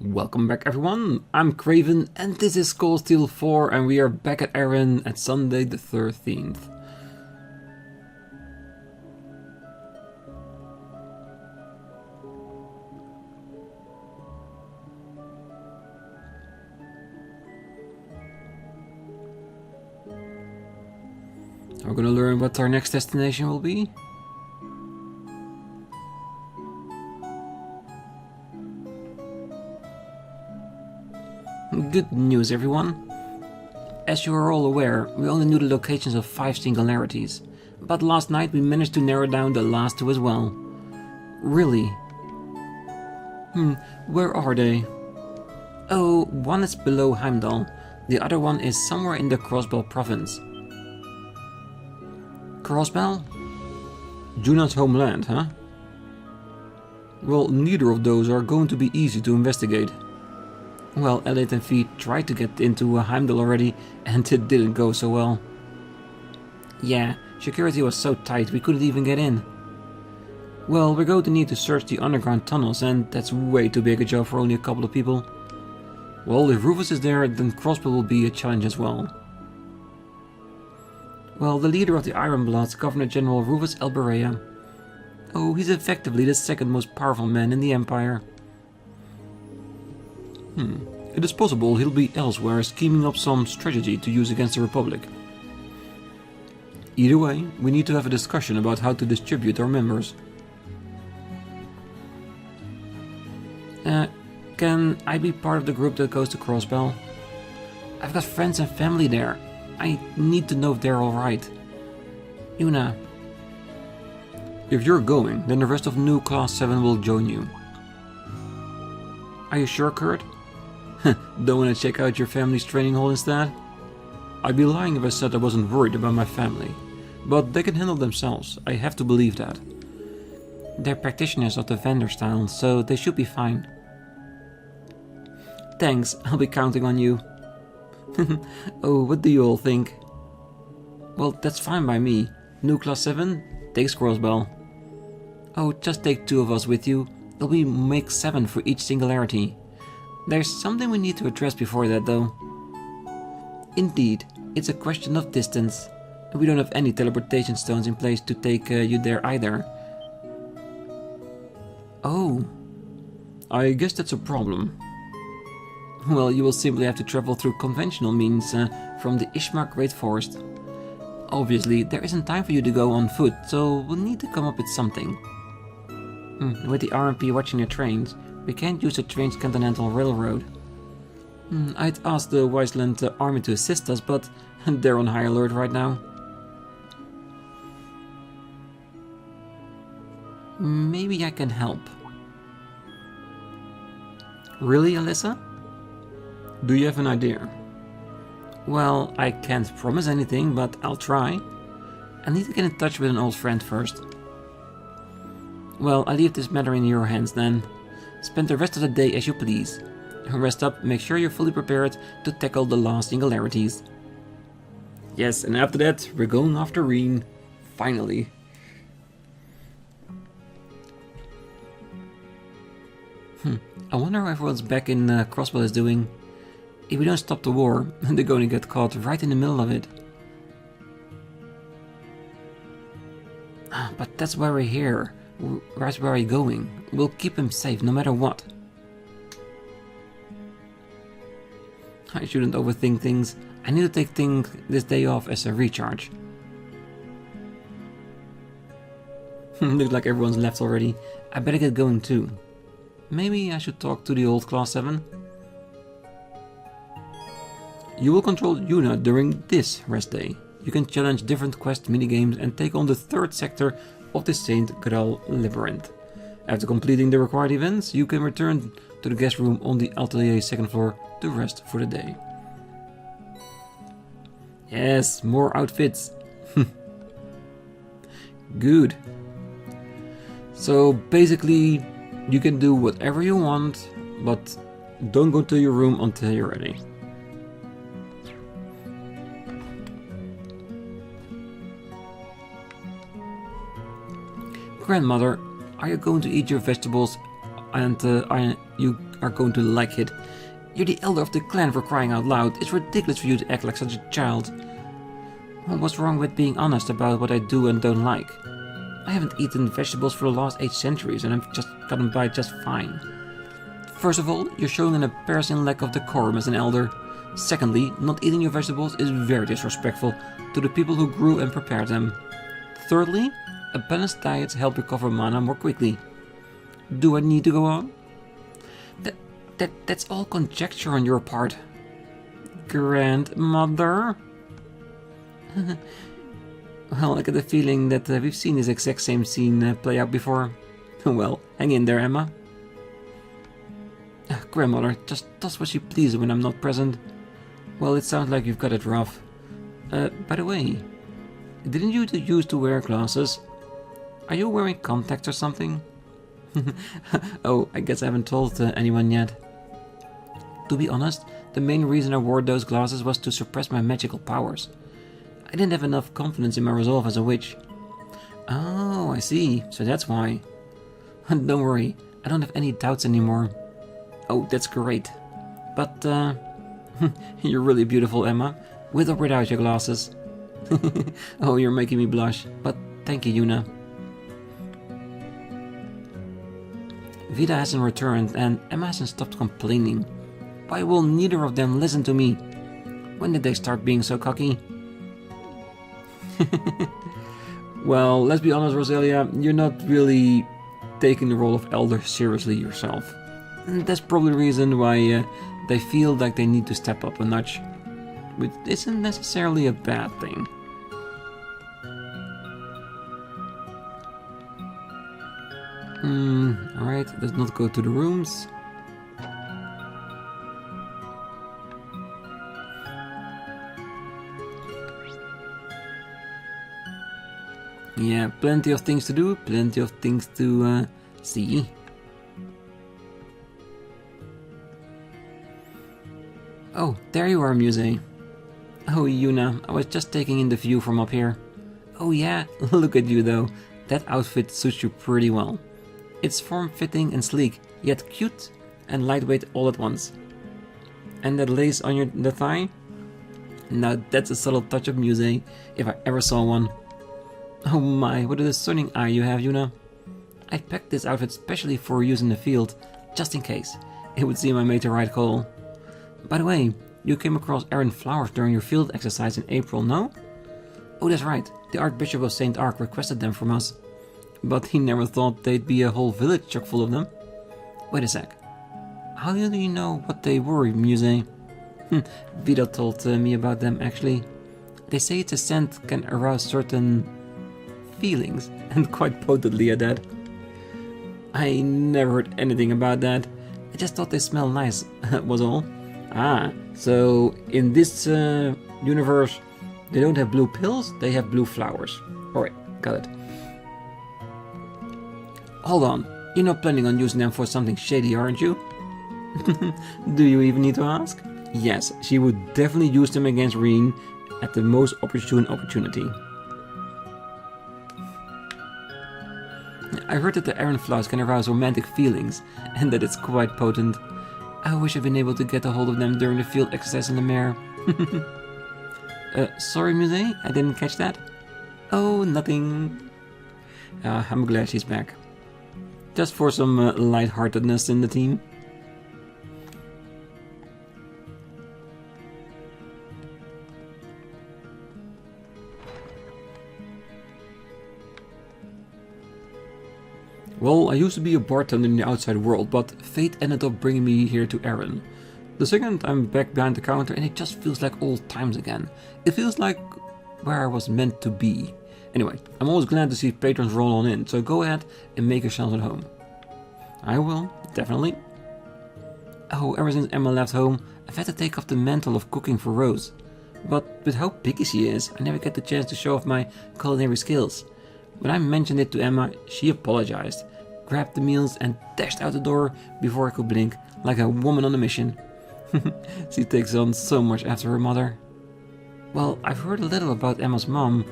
Welcome back everyone, I'm Craven and this is Cold Steel 4 and we are back at Eryn at Sunday the 13th. We're gonna learn what our next destination will be. Good news everyone. As you are all aware, we only knew the locations of 5 singularities, but last night we managed to narrow down the last 2 as well. Really? Where are they? Oh, one is below Heimdall, the other one is somewhere in the Crossbell province. Crossbell? Juna's homeland, huh? Well, neither of those are going to be easy to investigate. Well, Elliot and Fee tried to get into Heimdall already, and it didn't go so well. Yeah, security was so tight we couldn't even get in. Well, we're going to need to search the underground tunnels, and that's way too big a job for only a couple of people. Well, if Rufus is there, then Crossbell will be a challenge as well. Well, the leader of the Ironbloods, Governor General Rufus Elberea. Oh, he's effectively the second most powerful man in the Empire. It is possible he'll be elsewhere scheming up some strategy to use against the Republic. Either way, we need to have a discussion about how to distribute our members. Can I be part of the group that goes to Crossbell? I've got friends and family there. I need to know if they're alright. Una. If you're going, then the rest of new Class 7 will join you. Are you sure, Kurt? Don't want to check out your family's training hall instead? I'd be lying if I said I wasn't worried about my family. But they can handle themselves, I have to believe that. They're practitioners of the vendor style, so they should be fine. Thanks, I'll be counting on you. Oh, what do you all think? Well, that's fine by me. New Class 7 takes Crossbell. Oh, just take 2 of us with you. It'll be make 7 for each singularity. There's something we need to address before that, though. Indeed, it's a question of distance. We don't have any teleportation stones in place to take you there either. Oh. I guess that's a problem. Well, you will simply have to travel through conventional means from the Ishmar Great Forest. Obviously, there isn't time for you to go on foot, so we'll need to come up with something. With the RMP watching your trains, we can't use the Transcontinental Railroad. I'd asked the Wiseland army to assist us, but they're on high alert right now. Maybe I can help. Really, Alyssa? Do you have an idea? Well, I can't promise anything, but I'll try. I need to get in touch with an old friend first. Well, I leave this matter in your hands then. Spend the rest of the day as you please. Rest up, make sure you're fully prepared to tackle the last singularities. Yes, and after that, we're going after Rean. Finally. I wonder how everyone's back in Crossbell is doing. If we don't stop the war, they're going to get caught right in the middle of it. But that's why we're here. Right where are you going? We'll keep him safe no matter what. I shouldn't overthink things. I need to take this day off as a recharge. Looks like everyone's left already. I better get going too. Maybe I should talk to the old Class 7. You will control Una during this rest day. You can challenge different quest minigames and take on the 3rd sector of the Saint Graal Labyrinth. After completing the required events, you can return to the guest room on the Atelier 2nd floor to rest for the day. Yes, more outfits. Good. So basically, you can do whatever you want, but don't go to your room until you're ready. Grandmother, are you going to eat your vegetables and are going to like it. You're the elder of the clan, for crying out loud. It's ridiculous for you to act like such a child. Well, what's wrong with being honest about what I do and don't like? I haven't eaten vegetables for the last 8 centuries and I've just gotten by just fine. First of all, you're showing an embarrassing lack of decorum as an elder. Secondly, not eating your vegetables is very disrespectful to the people who grew and prepared them. Thirdly, a balanced diet helps recover mana more quickly. Do I need to go on? That's all conjecture on your part. Grandmother? Well, I get the feeling that we've seen this exact same scene play out before. Well, hang in there, Emma. Grandmother just does what she pleases when I'm not present. Well, it sounds like you've got it rough. By the way, didn't you used to wear glasses? Are you wearing contacts or something? Oh, I guess I haven't told anyone yet. To be honest, the main reason I wore those glasses was to suppress my magical powers. I didn't have enough confidence in my resolve as a witch. Oh, I see. So that's why. Don't worry, I don't have any doubts anymore. Oh, that's great. But, you're really beautiful, Emma, with or without your glasses. Oh, you're making me blush. But thank you, Yuna. Vida hasn't returned and Emma hasn't stopped complaining. Why will neither of them listen to me? When did they start being so cocky? Well, let's be honest, Rosalia, you're not really taking the role of elder seriously yourself. And that's probably the reason why they feel like they need to step up a notch, which isn't necessarily a bad thing. Alright, let's not go to the rooms. Yeah, plenty of things to do, plenty of things to see. Oh, there you are, Muse. Oh, Yuna, I was just taking in the view from up here. Oh yeah, look at you though. That outfit suits you pretty well. It's form-fitting and sleek, yet cute and lightweight all at once. And that lace on the thigh? Now that's a subtle touch of Muse, if I ever saw one. Oh my, what a discerning eye you have, Yuna. I packed this outfit specially for use in the field, just in case. It would seem I made the right call. By the way, you came across Eryn flowers during your field exercise in April, no? Oh, that's right. The Archbishop of St. Ark requested them from us. But he never thought they'd be a whole village chock full of them. Wait a sec. How do you know what they were, Muse? Vida told me about them, actually. They say its scent can arouse certain feelings, and quite potently at that. I never heard anything about that. I just thought they smelled nice, was all. Ah, so in this universe, they don't have blue pills, they have blue flowers. Alright, got it. Hold on, you're not planning on using them for something shady, aren't you? Do you even need to ask? Yes, she would definitely use them against Rean at the most opportune opportunity. I heard that the Eryn flowers can arouse romantic feelings, and that it's quite potent. I wish I'd been able to get a hold of them during the field exercise in the mare. Sorry, Muse, I didn't catch that. Oh, nothing. I'm glad she's back. Just for some lightheartedness in the team. Well, I used to be a bartender in the outside world, but fate ended up bringing me here to Eryn. The second I'm back behind the counter and it just feels like old times again. It feels like where I was meant to be. Anyway, I'm always glad to see patrons roll on in, so go ahead and make yourselves at home. I will, definitely. Oh, ever since Emma left home, I've had to take off the mantle of cooking for Rose. But with how picky she is, I never get the chance to show off my culinary skills. When I mentioned it to Emma, she apologized, grabbed the meals and dashed out the door before I could blink, like a woman on a mission. She takes on so much after her mother. Well, I've heard a little about Emma's mom.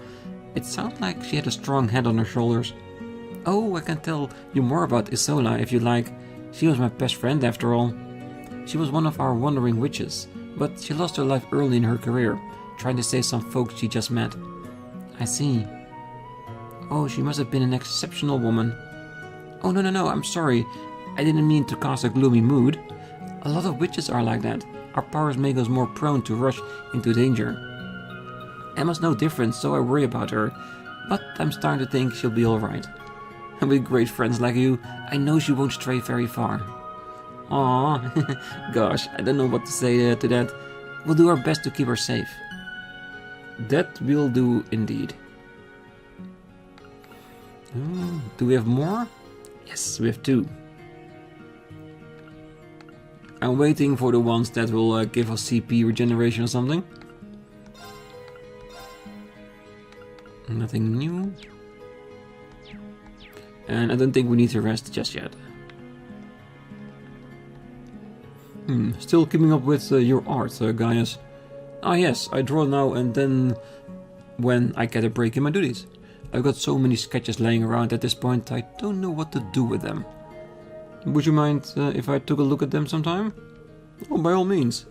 It sounds like she had a strong head on her shoulders. Oh, I can tell you more about Isola if you like. She was my best friend after all. She was one of our wandering witches, but she lost her life early in her career, trying to save some folks she just met. I see. Oh, she must have been an exceptional woman. Oh, no, I'm sorry. I didn't mean to cast a gloomy mood. A lot of witches are like that. Our powers make us more prone to rush into danger. Emma's no different, so I worry about her, but I'm starting to think she'll be alright. And with great friends like you, I know she won't stray very far. Aww, gosh, I don't know what to say to that. We'll do our best to keep her safe. That will do indeed. Do we have more? Yes, we have 2. I'm waiting for the ones that will give us CP regeneration or something. Nothing new. And I don't think we need to rest just yet. Still keeping up with your art, Gaius. Ah yes, I draw now and then when I get a break in my duties. I've got so many sketches laying around at this point, I don't know what to do with them. Would you mind if I took a look at them sometime? Oh, by all means.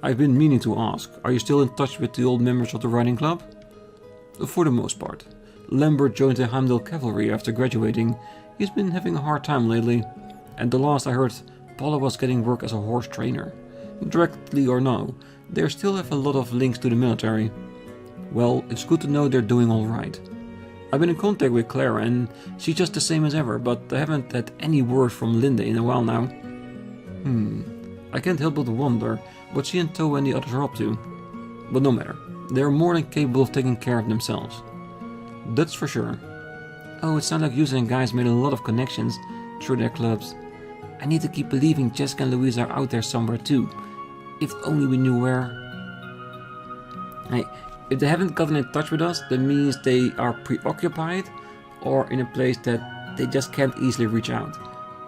I've been meaning to ask, are you still in touch with the old members of the riding club? For the most part. Lambert joined the Heimdall Cavalry after graduating. He's been having a hard time lately. And the last I heard, Paula was getting work as a horse trainer. Directly or no, they still have a lot of links to the military. Well, it's good to know they're doing alright. I've been in contact with Clara and she's just the same as ever, but I haven't had any word from Linda in a while now. I can't help but wonder what she and Toe and the others are up to. But no matter, they're more than capable of taking care of themselves. That's for sure. Oh, it sounds like you and guys made a lot of connections through their clubs. I need to keep believing Jessica and Louise are out there somewhere too. If only we knew where. Hey, if they haven't gotten in touch with us, that means they are preoccupied or in a place that they just can't easily reach out.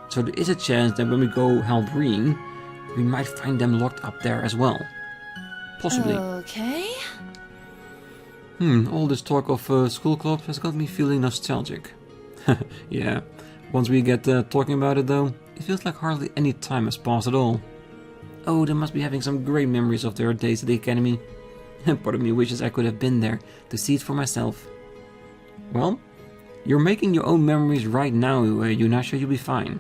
So there is a chance that when we go help Rean, we might find them locked up there as well. Possibly. Okay. All this talk of school club has got me feeling nostalgic. Yeah, once we get talking about it though, it feels like hardly any time has passed at all. Oh, they must be having some great memories of their days at the academy. Part of me wishes I could have been there to see it for myself. Well, you're making your own memories right now, Yuna, so you'll be fine.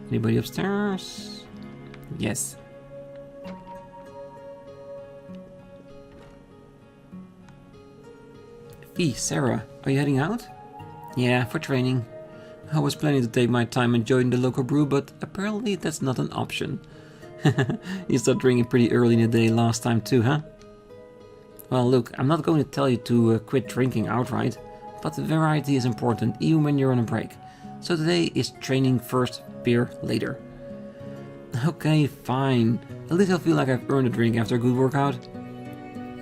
Anybody upstairs? Yes. Fee, Sarah, are you heading out? Yeah, for training. I was planning to take my time and join the local brew, but apparently that's not an option. You started drinking pretty early in the day last time too, huh? Well, look, I'm not going to tell you to quit drinking outright, but variety is important even when you're on a break. So today is training first, beer later. Okay, fine. At least I feel like I've earned a drink after a good workout.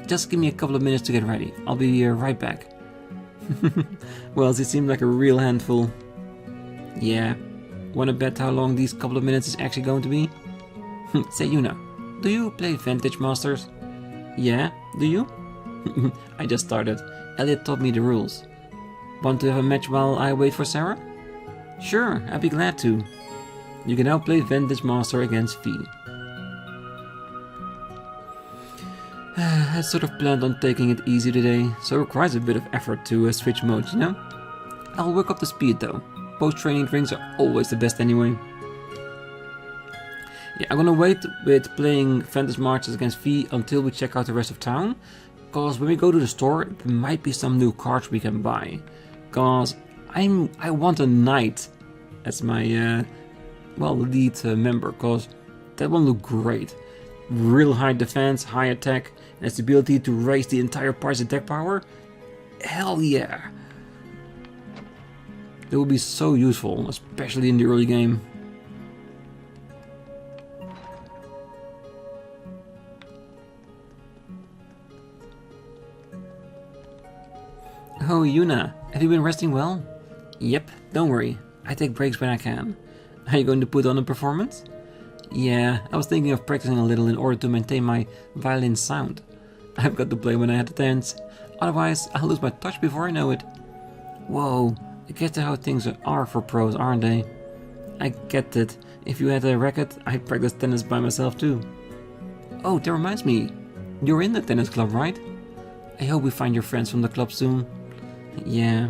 Just give me a couple of minutes to get ready. I'll be right back. Well, she seemed like a real handful. Yeah. Wanna bet how long these couple of minutes is actually going to be? Say, Yuna, do you play Vantage Masters? Yeah, do you? I just started. Elliot taught me the rules. Want to have a match while I wait for Sarah? Sure, I'd be glad to. You can now play Vantage Master against Fee. I sort of planned on taking it easy today, so it requires a bit of effort to switch modes, you know? I'll work up the speed though. Post-training drinks are always the best anyway. Yeah, I'm gonna wait with playing Vantage Marches against Fee until we check out the rest of town. Cause when we go to the store, there might be some new cards we can buy. Cause I want a knight as my lead member, cause that one looked great. Real high defense, high attack, and has the ability to raise the entire party's attack power. Hell yeah! It will be so useful, especially in the early game. Oh, Yuna, have you been resting well? Yep, don't worry. I take breaks when I can. Are you going to put on a performance? Yeah, I was thinking of practicing a little in order to maintain my violin sound. I've got to play when I have to dance. Otherwise, I'll lose my touch before I know it. Whoa, I guess that's how things are for pros, aren't they? I get it. If you had a racket, I'd practice tennis by myself too. Oh, that reminds me. You're in the tennis club, right? I hope we find your friends from the club soon. Yeah,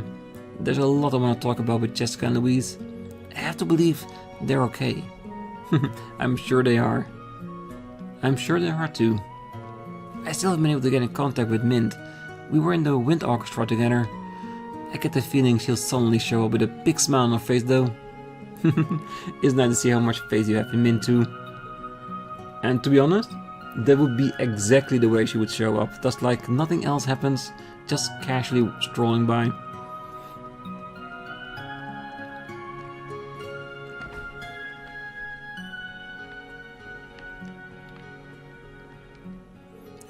there's a lot I want to talk about with Jessica and Louise. I have to believe they're okay. I'm sure they are. I'm sure they are too. I still haven't been able to get in contact with Mint. We were in the wind orchestra together. I get the feeling she'll suddenly show up with a big smile on her face though. It's nice to see how much faith you have in Mint too. And to be honest, that would be exactly the way she would show up, just like nothing else happens, just casually strolling by.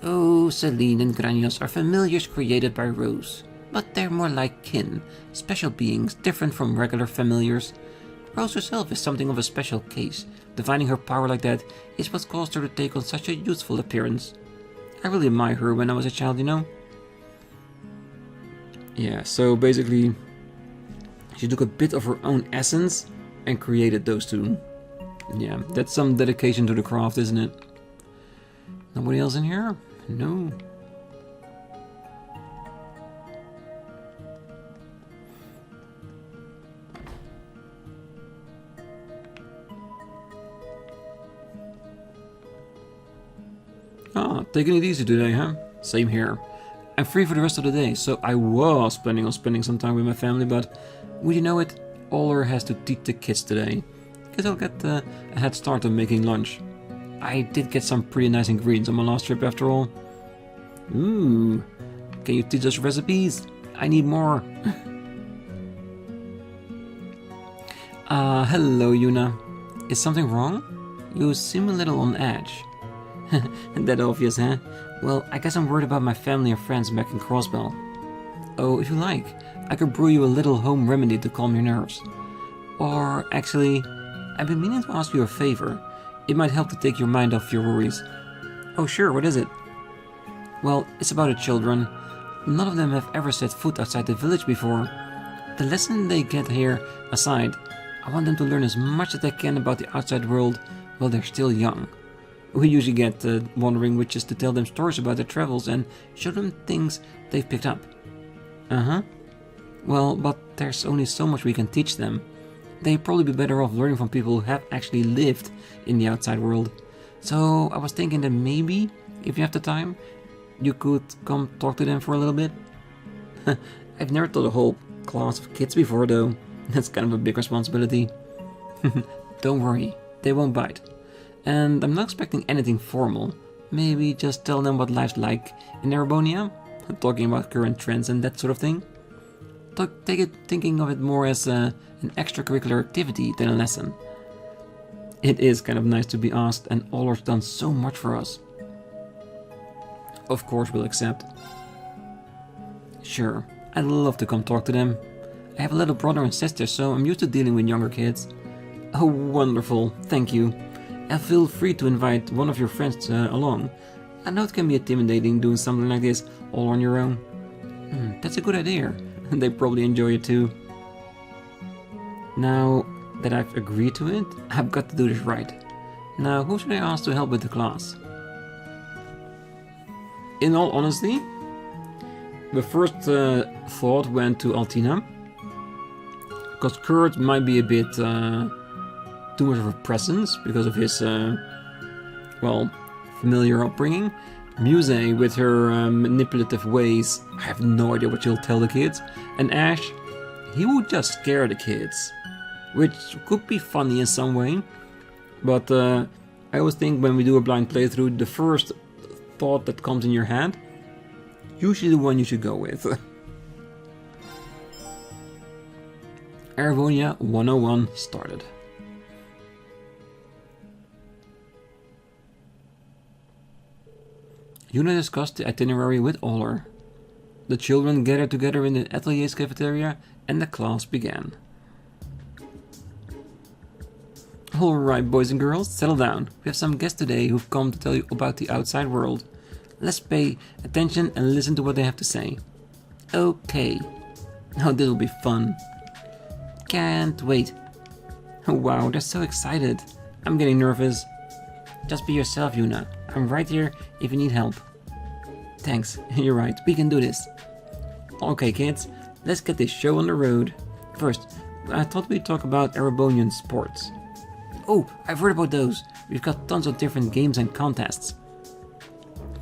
Oh, Celine and Granios are familiars created by Rose, but they're more like kin, special beings different from regular familiars. Rose herself is something of a special case. Divining her power like that is what caused her to take on such a youthful appearance. I really admired her when I was a child, you know? Yeah, so basically, she took a bit of her own essence and created those two. Yeah, that's some dedication to the craft, isn't it? Nobody else in here? No. Ah, taking it easy today, huh? Same here. I'm free for the rest of the day, so I was planning on spending some time with my family, but would you know it, Oler has to teach the kids today. Guess I'll get a head start on making lunch. I did get some pretty nice ingredients on my last trip after all. Ooh, can you teach us recipes? I need more. Hello Yuna. Is something wrong? You seem a little on edge. That obvious, huh? Well, I guess I'm worried about my family and friends back in Crossbell. Oh, if you like, I could brew you a little home remedy to calm your nerves. Or, actually, I've been meaning to ask you a favor. It might help to take your mind off your worries. Oh sure, what is it? Well, it's about the children. None of them have ever set foot outside the village before. The lesson they get here aside, I want them to learn as much as they can about the outside world while they're still young. We usually get wandering witches to tell them stories about their travels and show them things they've picked up. Uh-huh. Well, but there's only so much we can teach them. They'd probably be better off learning from people who have actually lived in the outside world. So I was thinking that maybe, if you have the time, you could come talk to them for a little bit. I've never taught a whole class of kids before though. That's kind of a big responsibility. Don't worry, they won't bite. And I'm not expecting anything formal. Maybe just tell them what life's like in Erebonia, talking about current trends and that sort of thing. Thinking of it more as an extracurricular activity than a lesson. It is kind of nice to be asked, and Oler's done so much for us. Of course we'll accept. Sure, I'd love to come talk to them. I have a little brother and sister, so I'm used to dealing with younger kids. Oh, wonderful, thank you. And feel free to invite one of your friends along. I know it can be intimidating doing something like this all on your own. That's a good idea. They probably enjoy it too. Now that I've agreed to it, I've got to do this right. Now, who should I ask to help with the class? In all honesty, the first thought went to Altina. Because Kurt might be a bit too much of a presence because of his, well, familiar upbringing. Muse, with her manipulative ways, I have no idea what she'll tell the kids. And Ash, he would just scare the kids, which could be funny in some way. But I always think when we do a blind playthrough, the first thought that comes in your head, usually the one you should go with. Erebonia 101 started. Yuna discussed the itinerary with Oler. The children gathered together in the atelier's cafeteria and the class began. Alright boys and girls, settle down. We have some guests today who've come to tell you about the outside world. Let's pay attention and listen to what they have to say. Okay. Now this will be fun. Can't wait. Wow, they're so excited. I'm getting nervous. Just be yourself, Yuna. I'm right here if you need help. Thanks, you're right, we can do this. Okay kids, let's get this show on the road. First, I thought we'd talk about Erebonian sports. Oh, I've heard about those. We've got tons of different games and contests.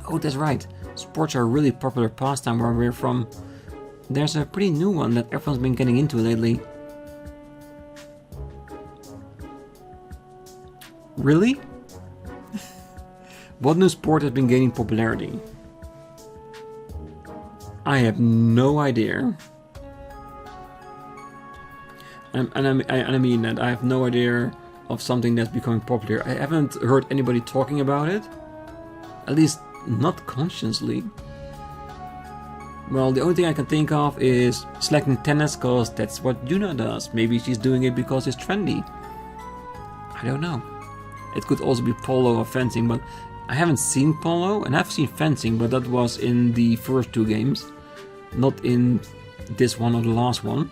Oh, that's right. Sports are a really popular pastime where we're from. There's a pretty new one that everyone's been getting into lately. Really? What new sport has been gaining popularity? I have no idea. And I mean that I have no idea of something that's becoming popular. I haven't heard anybody talking about it. At least not consciously. Well, the only thing I can think of is selecting tennis because that's what Yuna does. Maybe she's doing it because it's trendy. I don't know. It could also be polo or fencing, but I haven't seen polo and I've seen fencing, but that was in the first two games. Not in this one or the last one.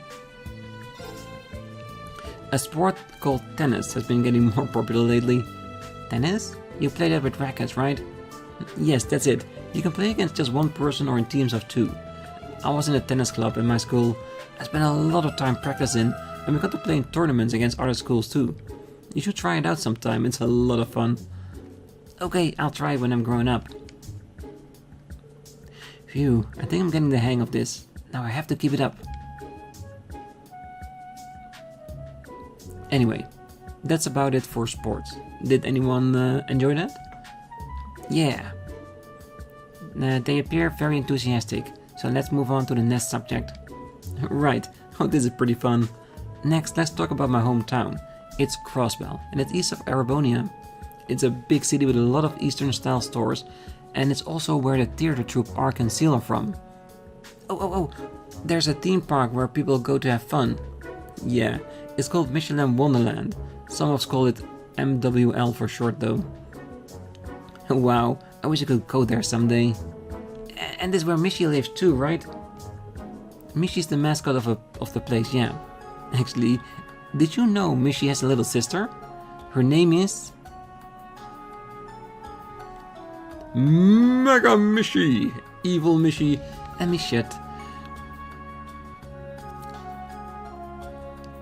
A sport called tennis has been getting more popular lately. Tennis? You play that with rackets, right? Yes, that's it. You can play against just one person or in teams of two. I was in a tennis club in my school. I spent a lot of time practicing and we got to play in tournaments against other schools too. You should try it out sometime, it's a lot of fun. Okay, I'll try when I'm grown up. Phew, I think I'm getting the hang of this. Now I have to keep it up. Anyway, that's about it for sports. Did anyone enjoy that? Yeah. They appear very enthusiastic, so let's move on to the next subject. Right, oh this is pretty fun. Next, let's talk about my hometown. It's Crossbell, and it's east of Erebonia. It's a big city with a lot of Eastern style stores, and it's also where the theater troupe Ark and Seal are from. Oh, there's a theme park where people go to have fun. Yeah, it's called Michelin Wonderland. Some of us call it MWL for short though. Wow, I wish I could go there someday. And this is where Michi lives too, right? Michi's the mascot of the place, yeah. Actually, did you know Michi has a little sister? Her name is... Mega Michi! Evil Michi and Michette.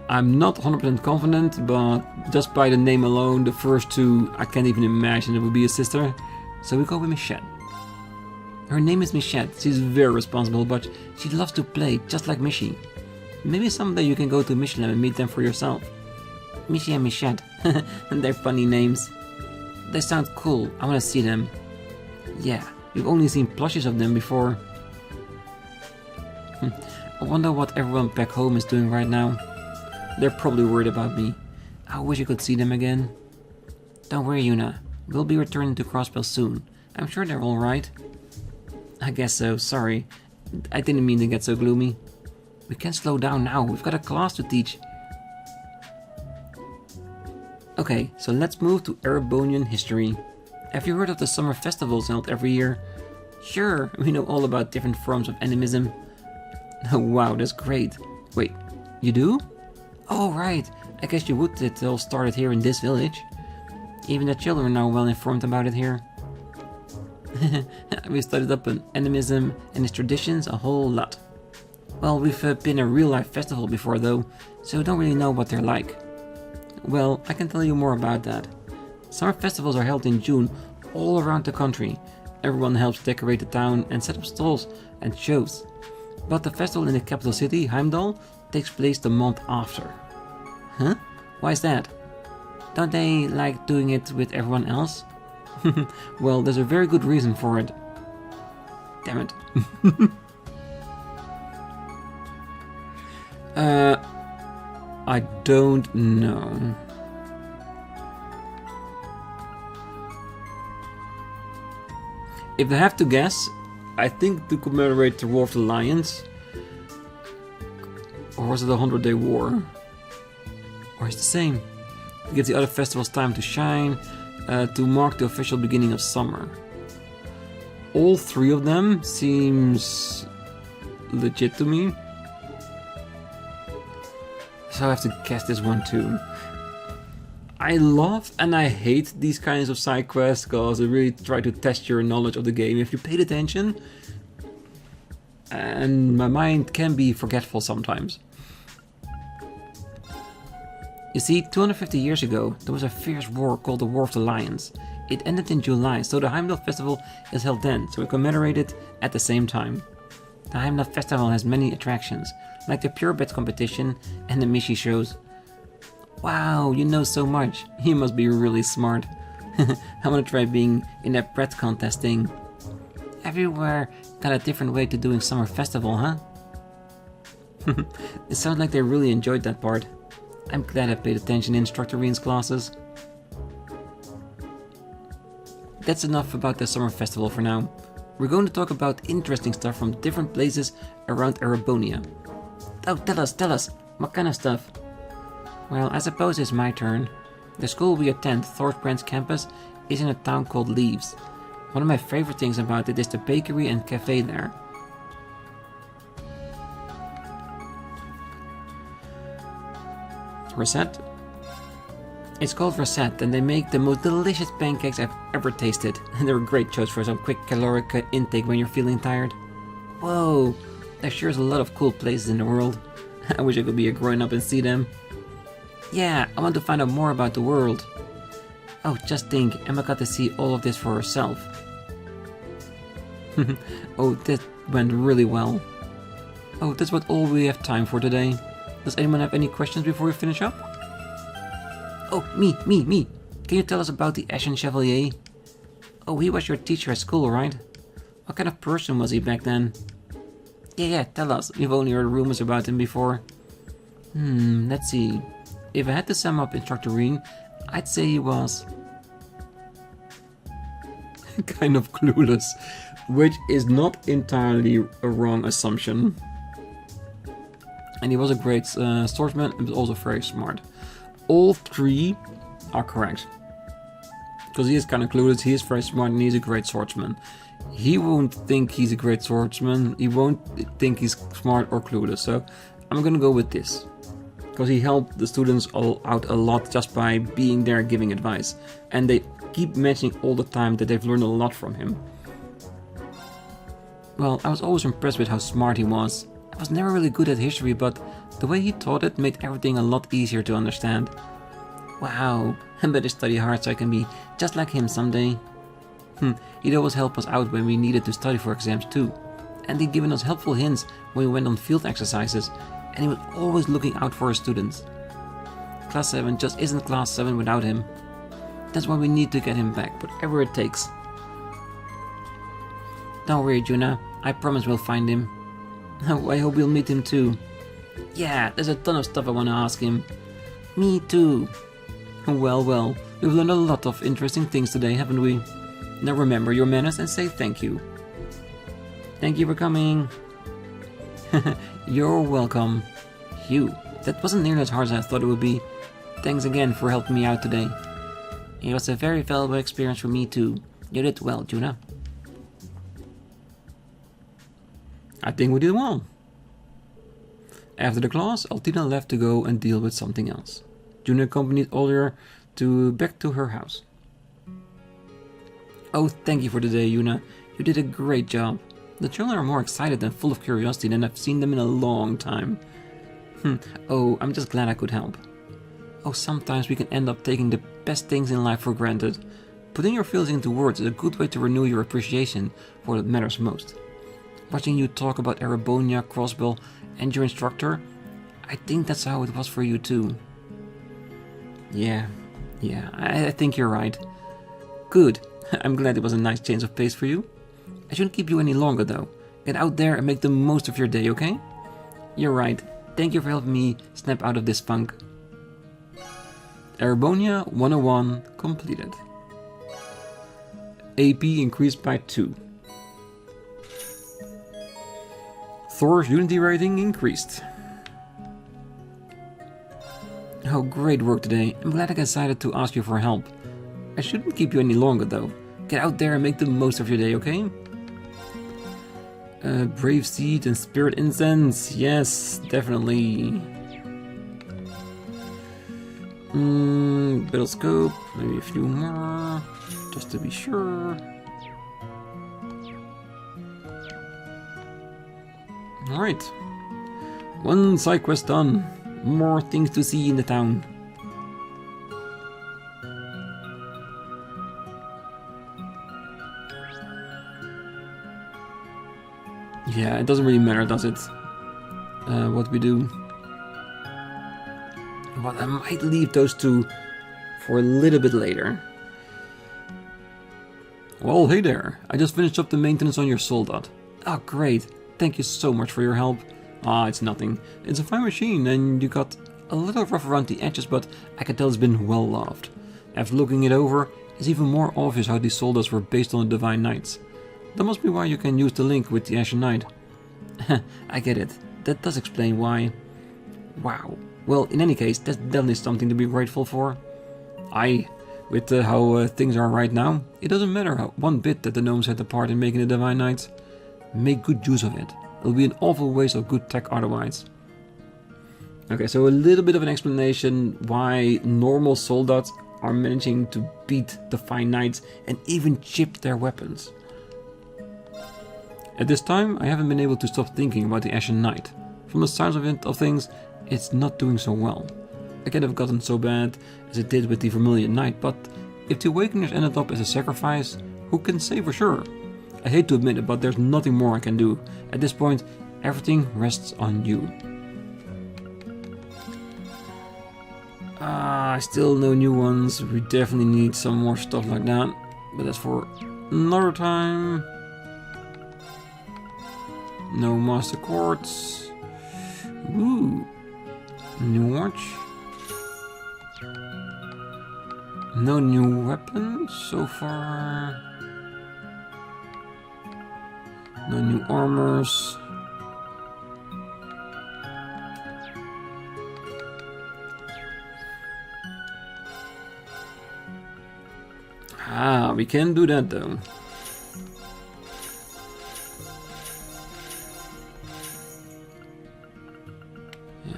I'm not 100% confident, but just by the name alone, the first two, I can't even imagine it would be a sister. So we go with Michette. Her name is Michette. She's very responsible, but she loves to play, just like Michi. Maybe someday you can go to Michelin and meet them for yourself. Michi and Michette. They're funny names. They sound cool. I want to see them. Yeah, we've only seen plushes of them before. I wonder what everyone back home is doing right now. They're probably worried about me. I wish I could see them again. Don't worry, Yuna. We'll be returning to Crossbell soon. I'm sure they're alright. I guess so, sorry. I didn't mean to get so gloomy. We can't slow down now, we've got a class to teach. Okay, so let's move to Erebonian history. Have you heard of the summer festivals held every year? Sure, we know all about different forms of animism. Oh wow, that's great. Wait, you do? Oh right, I guess you would. It all started here in this village. Even the children are well informed about it here. We studied up on animism and its traditions a whole lot. Well, we've been a real life festival before though, so don't really know what they're like. Well, I can tell you more about that. Summer festivals are held in June all around the country. Everyone helps decorate the town and set up stalls and shows. But the festival in the capital city, Heimdall, takes place the month after. Huh? Why is that? Don't they like doing it with everyone else? Well, there's a very good reason for it. Damn it. I don't know. If I have to guess, I think to commemorate the War of the Lions. Or was it the 100-Day War? Or it's the same. To give the other festivals time to shine, to mark the official beginning of summer. All three of them seems legit to me. So I have to guess this one too. I love and I hate these kinds of side quests because they really try to test your knowledge of the game if you paid attention. And my mind can be forgetful sometimes. You see, 250 years ago, there was a fierce war called the War of the Lions. It ended in July, so the Heimdall Festival is held then, so we commemorate it at the same time. The Heimdall Festival has many attractions, like the Pure Bet competition and the Mishi shows. Wow, you know so much. You must be really smart. I want to try being in that bread contest thing. Everywhere got a different way to doing summer festival, huh? It sounds like they really enjoyed that part. I'm glad I paid attention in Instructor Rean's classes. That's enough about the summer festival for now. We're going to talk about interesting stuff from different places around Erebonia. Oh, tell us, what kind of stuff? Well, I suppose it's my turn. The school we attend, Thorbrand's campus, is in a town called Leaves. One of my favorite things about it is the bakery and cafe there. Rosette? It's called Rosette, and they make the most delicious pancakes I've ever tasted. And they're a great choice for some quick caloric intake when you're feeling tired. Whoa, there sure is a lot of cool places in the world. I wish I could be a grown-up and see them. Yeah, I want to find out more about the world. Oh, just think, Emma got to see all of this for herself. Oh, that went really well. Oh, that's what all we have time for today. Does anyone have any questions before we finish up? Oh, me. Can you tell us about the Ashen Chevalier? Oh, he was your teacher at school, right? What kind of person was he back then? Yeah, tell us. We've only heard rumors about him before. Let's see. If I had to sum up Instructor Rean, I'd say he was kind of clueless, which is not entirely a wrong assumption. And he was a great swordsman and was also very smart. All three are correct. Because he is kind of clueless, he is very smart, and he's a great swordsman. He won't think he's a great swordsman, he won't think he's smart or clueless, so I'm gonna go with this. Because he helped the students all out a lot just by being there giving advice. And they keep mentioning all the time that they've learned a lot from him. Well, I was always impressed with how smart he was. I was never really good at history, but the way he taught it made everything a lot easier to understand. Wow, I better study hard so I can be just like him someday. He'd always help us out when we needed to study for exams too. And he'd given us helpful hints when we went on field exercises, and he was always looking out for his students. Class 7 just isn't Class 7 without him. That's why we need to get him back, whatever it takes. Don't worry, Juna, I promise we'll find him. I hope we'll meet him too. Yeah, there's a ton of stuff I want to ask him. Me too. Well, we've learned a lot of interesting things today, haven't we? Now remember your manners and say thank you. Thank you for coming. You're welcome. Phew, that wasn't nearly as hard as I thought it would be. Thanks again for helping me out today. It was a very valuable experience for me too. You did well, Juna. I think we did well. After the class, Altina left to go and deal with something else. Juna accompanied Older back to her house. Oh, thank you for today, Juna. You did a great job. The children are more excited and full of curiosity than I've seen them in a long time. Oh, I'm just glad I could help. Oh, sometimes we can end up taking the best things in life for granted. Putting your feelings into words is a good way to renew your appreciation for what matters most. Watching you talk about Erebonia, Crossbow, and your instructor, I think that's how it was for you too. Yeah, I think you're right. Good, I'm glad it was a nice change of pace for you. I shouldn't keep you any longer though. Get out there and make the most of your day, okay? You're right, thank you for helping me snap out of this funk. Erebonia 101 completed. AP increased by 2. Thor's Unity rating increased. Oh, great work today. I'm glad I decided to ask you for help. I shouldn't keep you any longer though. Get out there and make the most of your day, okay? Brave Seed and Spirit Incense. Yes, definitely. and battle scope, maybe a few more, just to be sure. Alright. One side quest done. More things to see in the town. Yeah, it doesn't really matter, does it? What we do. But I might leave those two for a little bit later. Well, hey there. I just finished up the maintenance on your soldat. Oh, great. Thank you so much for your help. Ah, it's nothing. It's a fine machine, and you got a little rough around the edges, but I can tell it's been well loved. After looking it over, it's even more obvious how these soldats were based on the Divine Knights. That must be why you can use the link with the Ashen Knight. I get it. That does explain why. Wow. Well, in any case, that's definitely something to be grateful for. With how things are right now, it doesn't matter one bit that the gnomes had a part in making the Divine Knights. Make good use of it. It'll be an awful waste of good tech otherwise. Okay, so a little bit of an explanation why normal soldats are managing to beat the Fine Knights and even chip their weapons. At this time, I haven't been able to stop thinking about the Ashen Knight. From the sounds of things, it's not doing so well. It can't have gotten so bad as it did with the Vermilion Knight, but if the Awakeners ended up as a sacrifice, who can say for sure? I hate to admit it, but there's nothing more I can do. At this point, everything rests on you. Still no new ones. We definitely need some more stuff like that, but that's for another time. No Master Quartz. Ooh. New watch. No new weapons so far. No new armors. We can do that though.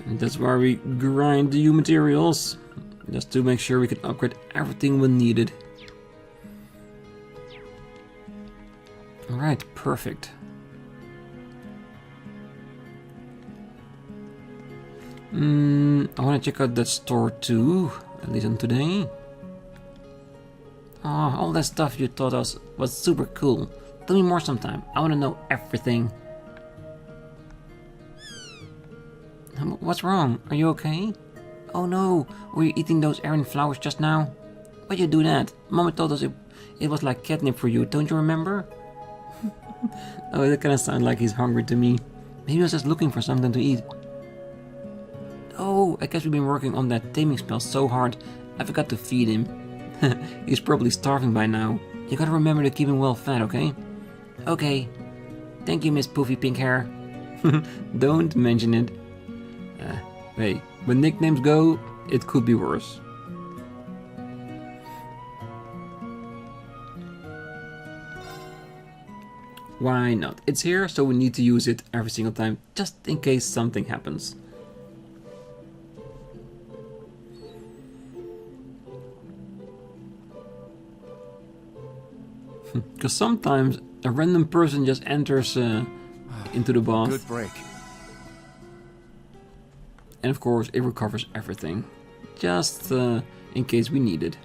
And that's why we grind the new materials, just to make sure we can upgrade everything when needed. Alright, perfect. I want to check out that store too, at least on today. Oh, all that stuff you taught us was super cool. Tell me more sometime. I want to know everything. What's wrong? Are you okay? Oh no, were you eating those Eryn flowers just now? Why'd you do that? Mama told us it was like catnip for you, don't you remember? Oh, that kinda sounds like he's hungry to me. Maybe he was just looking for something to eat. Oh, I guess we've been working on that taming spell so hard, I forgot to feed him. He's probably starving by now. You gotta remember to keep him well fed, okay? Okay. Thank you, Miss Poofy Pink Hair. Don't mention it. Hey, when nicknames go, it could be worse. Why not? It's here, so we need to use it every single time, just in case something happens. Because sometimes a random person just enters into the bath. Good break. And of course it recovers everything. Just in case we need it.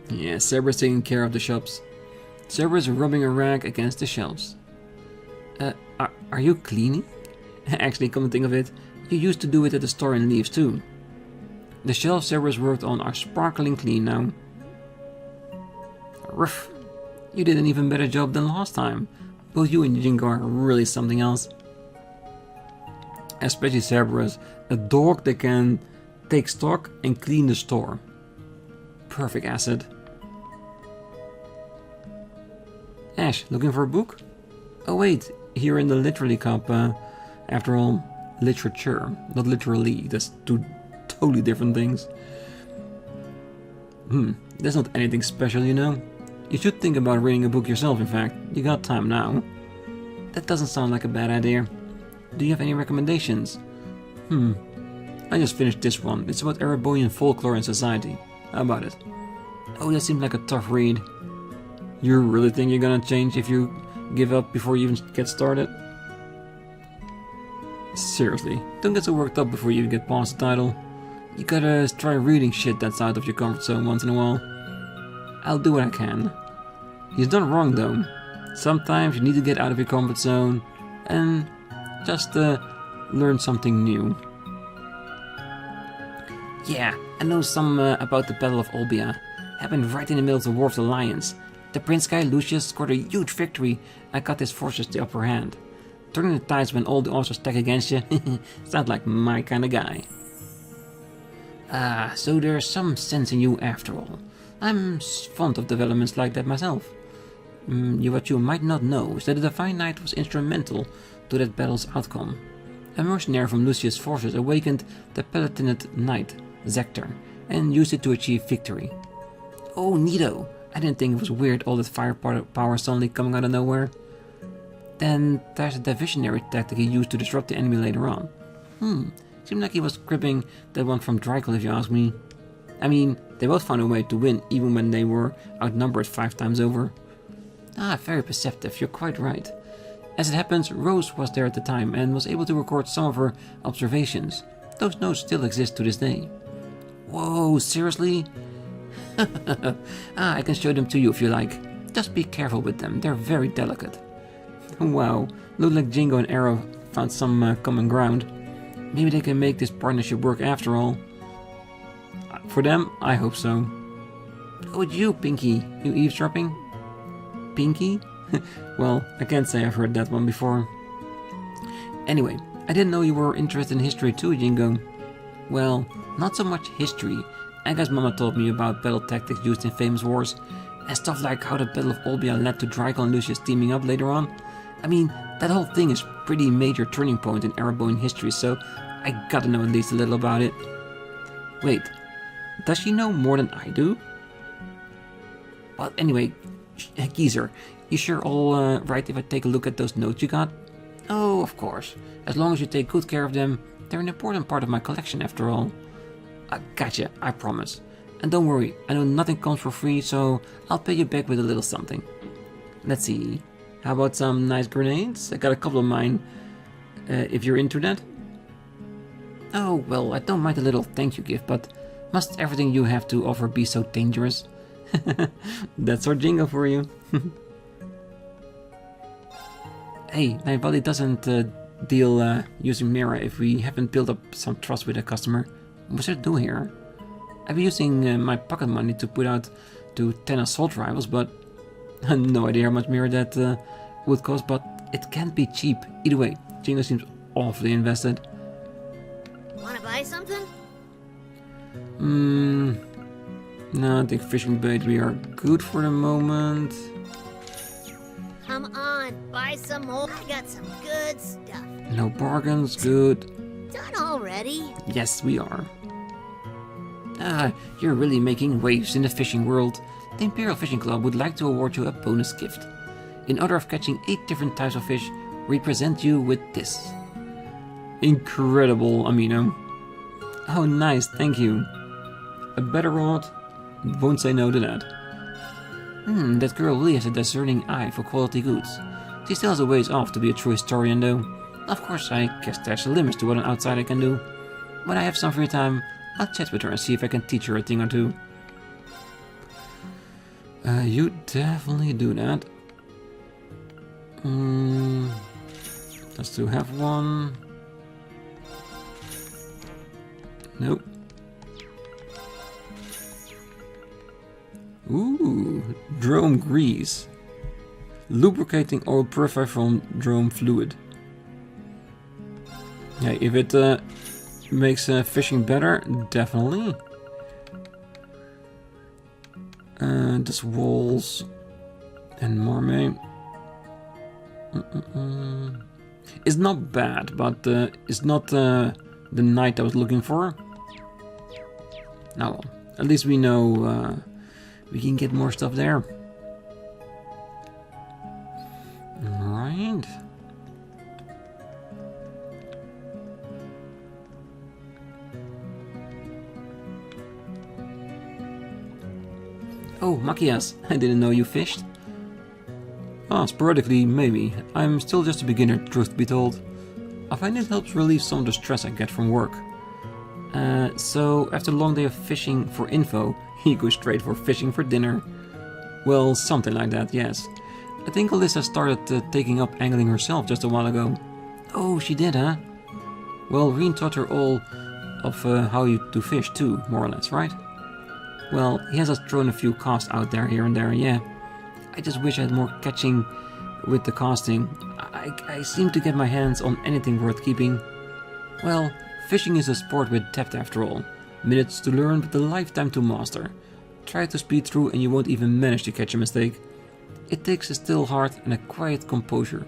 Yeah, Zebra's taking care of the shops. Zebra's rubbing a rag against the shelves. Are you cleaning? Actually, come to think of it, you used to do it at the store in Leaves too. The shelves Zebra's worked on are sparkling clean now. Ruff, you did an even better job than last time. Both you and Jingo are really something else. Especially Zebra's, a dog that can take stock and clean the store. Perfect asset. Ash, looking for a book? Oh wait, here in the literally cup. After all, literature, not literally. That's two totally different things. That's not anything special, you know. You should think about reading a book yourself, in fact. You got time now. That doesn't sound like a bad idea. Do you have any recommendations? I just finished this one. It's about Erebonian folklore and society. How about it? Oh, that seems like a tough read. You really think you're gonna change if you give up before you even get started? Seriously, don't get so worked up before you even get past the title. You gotta try reading shit that's out of your comfort zone once in a while. I'll do what I can. He's not wrong though. Sometimes you need to get out of your comfort zone and just learn something new. Yeah, I know some about the Battle of Olbia. Happened right in the middle of the War of the Lions. The Prince guy Lucius scored a huge victory and got his forces the upper hand. Turning the tides when all the odds stack against you. Sounds like my kind of guy. Ah, so there's some sense in you after all. I'm fond of developments like that myself. What you might not know is that the Divine Knight was instrumental to that battle's outcome. A mercenary from Lucius' forces awakened the Palatinate Knight, Zector, and used it to achieve victory. Oh, neato! I didn't think it was weird all that firepower suddenly coming out of nowhere. Then there's a divisionary tactic he used to disrupt the enemy later on. Seemed like he was cribbing that one from Drykel if you ask me. I mean, they both found a way to win even when they were outnumbered 5 times over. Ah, very perceptive, you're quite right. As it happens, Rose was there at the time and was able to record some of her observations. Those notes still exist to this day. Whoa, seriously? I can show them to you if you like. Just be careful with them, they're very delicate. Wow, looked like Jingo and Arrow found some common ground. Maybe they can make this partnership work after all. For them, I hope so. Oh, it's you, Pinky. You eavesdropping? Pinky? Well, I can't say I've heard that one before. Anyway, I didn't know you were interested in history too, Jingo. Well, not so much history. I guess Mama told me about battle tactics used in famous wars, and stuff like how the Battle of Olbia led to Drykel and Lucius teaming up later on. I mean, that whole thing is a pretty major turning point in Erebonian history, so I gotta know at least a little about it. Wait, does she know more than I do? Well, anyway, Geezer, you sure all right if I take a look at those notes you got? Oh, of course. As long as you take good care of them, they're an important part of my collection after all. I gotcha, I promise. And don't worry, I know nothing comes for free, so I'll pay you back with a little something. Let's see, how about some nice grenades? I got a couple of mine, if you're into that. Oh, well, I don't mind a little thank you gift, but must everything you have to offer be so dangerous? That's our jingle for you. Hey, my buddy doesn't deal using Mira if we haven't built up some trust with a customer. What's it do here? I've been using my pocket money to put out to 10 assault rifles, but no idea how much Mira that would cost, but it can't be cheap. Either way, Jingo seems awfully invested. Wanna buy something? No, I think fishing bait we are good for the moment. Come on, buy some more. I got some good stuff. No bargains, good. Done already? Yes, we are. Ah, you're really making waves in the fishing world. The Imperial Fishing Club would like to award you a bonus gift. In honor of catching 8 different types of fish, we present you with this. Incredible, Amino. Oh, nice, thank you. A better rod? Won't say no to that. That girl really has a discerning eye for quality goods. She still has a ways off to be a true historian, though. Of course, I guess there's limits to what an outsider can do. When I have some free time, I'll chat with her and see if I can teach her a thing or two. You definitely do that. Just to have one. Nope. Ooh, drone grease. Lubricating oil purified from drone fluid. Yeah, if it makes fishing better, definitely. Just walls and marmite. It's not bad, but it's not the knight I was looking for. Now, at least we know we can get more stuff there. Oh, Makias, I didn't know you fished. Ah, sporadically, maybe. I'm still just a beginner, truth be told. I find it helps relieve some of the stress I get from work. So, after a long day of fishing for info, he goes straight for fishing for dinner. Well, something like that, yes. I think Alyssa started taking up angling herself just a while ago. Oh, she did, huh? Well, Rean taught her all of how to fish too, more or less, right? Well, he has us thrown a few casts out there, here and there, yeah. I just wish I had more catching with the casting. I seem to get my hands on anything worth keeping. Well, fishing is a sport with depth after all. Minutes to learn, but a lifetime to master. Try to speed through and you won't even manage to catch a mistake. It takes a still heart and a quiet composure.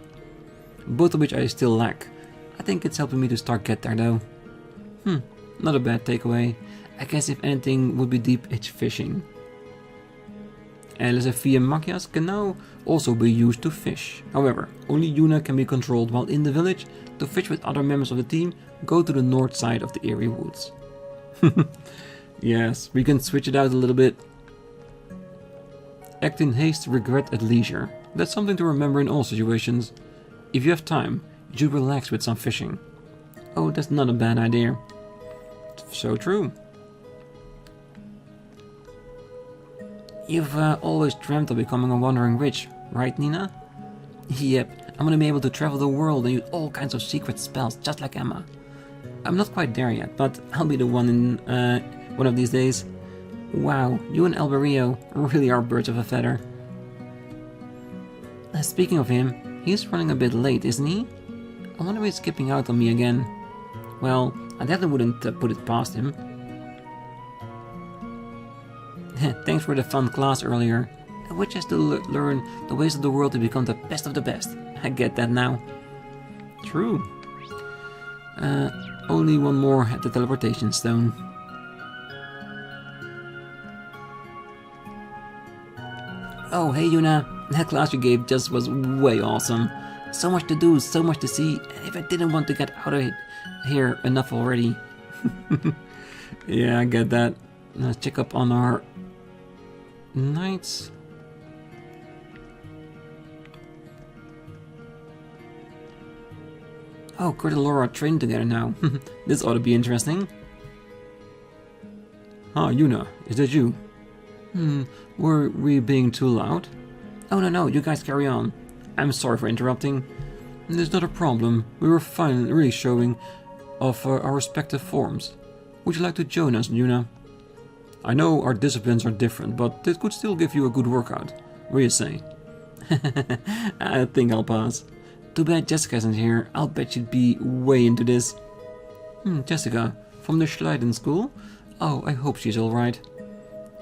Both of which I still lack. I think it's helping me to start get there though. Not a bad takeaway. I guess if anything would be deep, it's fishing. LSFV and Makias can now also be used to fish. However, only Yuna can be controlled while in the village. To fish with other members of the team, go to the north side of the Eerie Woods. Yes, we can switch it out a little bit. Act in haste, regret at leisure. That's something to remember in all situations. If you have time, you should relax with some fishing. Oh, that's not a bad idea. So true. You've always dreamt of becoming a wandering witch, right, Nina? Yep, I'm gonna be able to travel the world and use all kinds of secret spells, just like Emma. I'm not quite there yet, but I'll be the one in one of these days. Wow, you and Alberio really are birds of a feather. Speaking of him, he's running a bit late, isn't he? I wonder if he's skipping out on me again. Well, I definitely wouldn't put it past him. Thanks for the fun class earlier. A witch has to learn the ways of the world to become the best of the best. I get that now. True. Only one more at the teleportation stone. Oh, hey Yuna. That class you gave just was way awesome. So much to do, so much to see, and if I didn't want to get out of here enough already. Yeah, I get that. Let's check up on our knights. Oh, Kurt and Laura are trained together now. This ought to be interesting. Ah, Yuna, is that you? Were we being too loud? Oh no, you guys carry on. I'm sorry for interrupting. There's not a problem. We were finally showing off our respective forms. Would you like to join us, Yuna? I know our disciplines are different, but this could still give you a good workout. What do you say? I think I'll pass. Too bad Jessica isn't here. I'll bet she'd be way into this. Jessica, from the Schleiden school? Oh, I hope she's alright.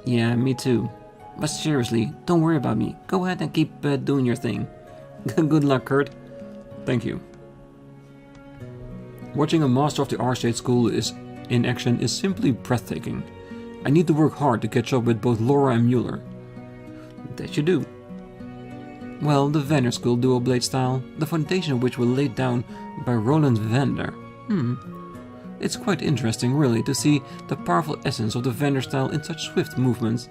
Yeah, me too. But seriously, don't worry about me. Go ahead and keep doing your thing. Good luck, Kurt. Thank you. Watching a Master of the Archstate School in action is simply breathtaking. I need to work hard to catch up with both Laura and Mueller. That you do. Well, the Vander School dual blade style, the foundation of which was laid down by Roland Vander. It's quite interesting, really, to see the powerful essence of the Vander style in such swift movements.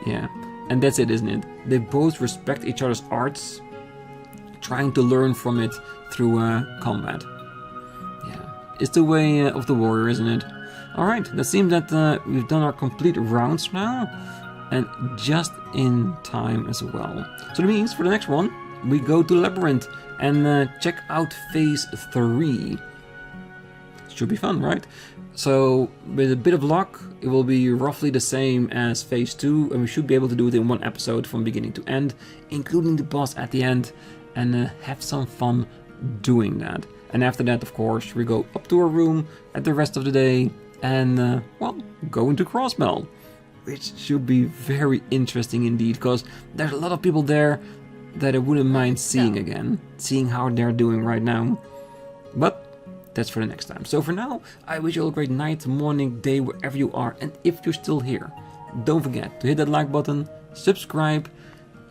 Yeah, and that's it, isn't it? They both respect each other's arts, trying to learn from it through combat. Yeah, it's the way of the warrior, isn't it? Alright, it seems that we've done our complete rounds now, and just in time as well. So that means for the next one, we go to Labyrinth and check out Phase 3. Should be fun, right? So, with a bit of luck, it will be roughly the same as Phase 2, and we should be able to do it in one episode from beginning to end, including the boss at the end, and have some fun doing that. And after that, of course, we go up to our room at the rest of the day, and, well, go into Crossbell, which should be very interesting indeed, because there's a lot of people there that I wouldn't mind seeing again, seeing how they're doing right now. But that's for the next time. So for now, I wish you all a great night, morning, day, wherever you are. And if you're still here, don't forget to hit that like button, subscribe,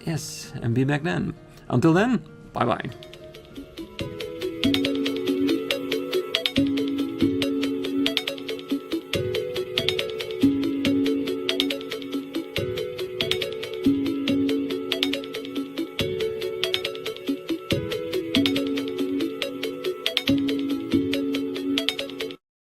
yes, and be back then. Until then, bye bye.